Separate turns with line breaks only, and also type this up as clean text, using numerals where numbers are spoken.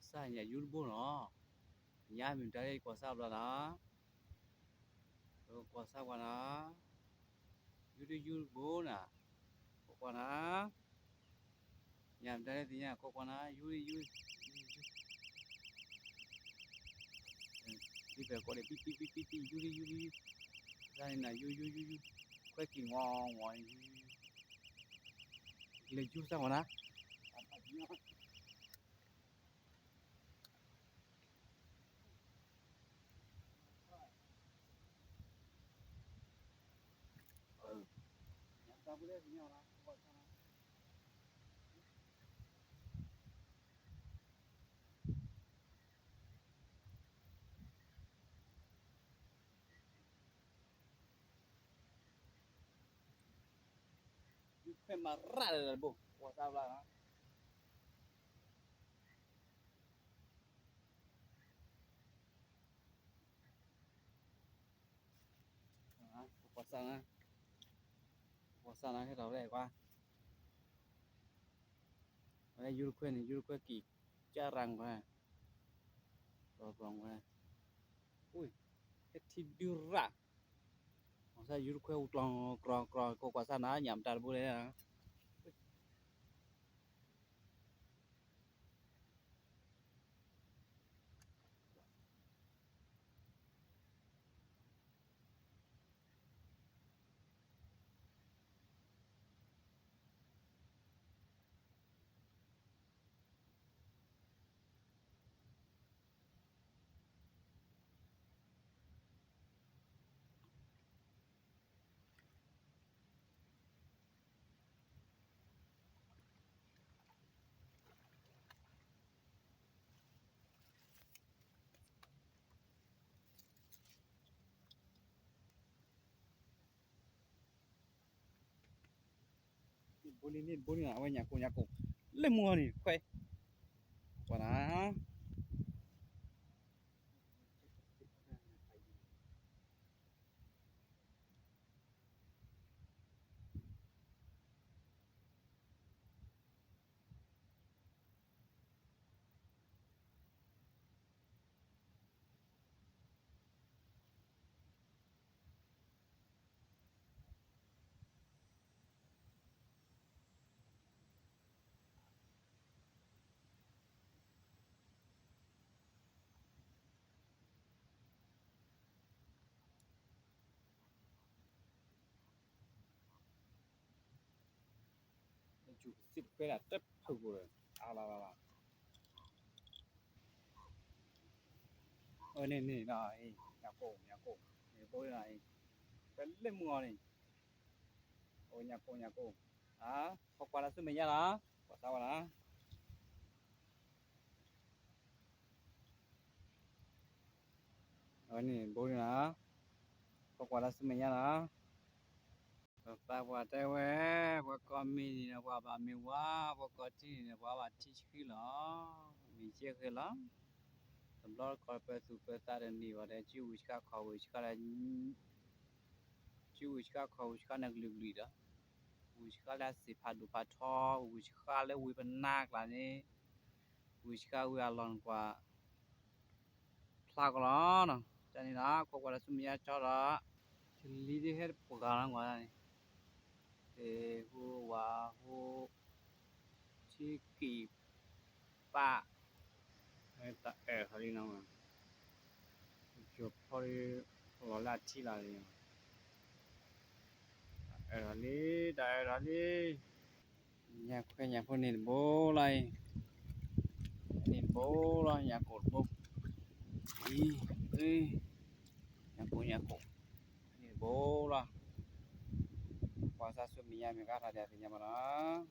sa nhà yul bo nó nhà mình đây quả sao là nó quả sao quả nó yul bo nè quả nó nhà mình đây thì nhà có quả nó yul đi về quả để pi pi pi pi pi yul ra này là yul quay kỳ ngon ngon lên chú sao quả nó sao bữa đấy thì nhau nó phải mà ra là bộ quả sao là nó quả sao nó cái đầu này qua đây yul quên kỳ cha răng qua rồi vòng qua ui cái thịt đưa ra sao yul quên utlong cro quả sao nó nhảm tràn bữa đấy à bốn là nhà cô lên mua này quay quả đó chủ xịt cái là tất thử rồi là này này nhà cổ tôi này cái lên mua này ôi nhà cô à học quả là sư mình nha đó quả sao đó này bố nữa học quả là sư mình nha đó và quả trai quê quả con mình là quả bà mình quá quả con chi là quả bà chi khi đó mình chia khi lắm tầm đó coi về tụ về ta đến đi vào đây chiu cái khẩu cái là chiu cái khẩu cái năng lực đi đó cái là si phá đủ phá thọ cái là bên nạc là này cái alon qua pha cái đó nè cho nên là có quả là sum ya cho đó lý đi hết của cái nào này thì hu chi kỳ ba hay ta ở đây nào mà chụp thôi gọi là chi là gì ở đây nhà con nhìn bố này nhìn bố là nhà cột bố đi nhà cụ nhìn bố là qua xa xưa mình nhà mình gác ra đẹp thì nhà mà nó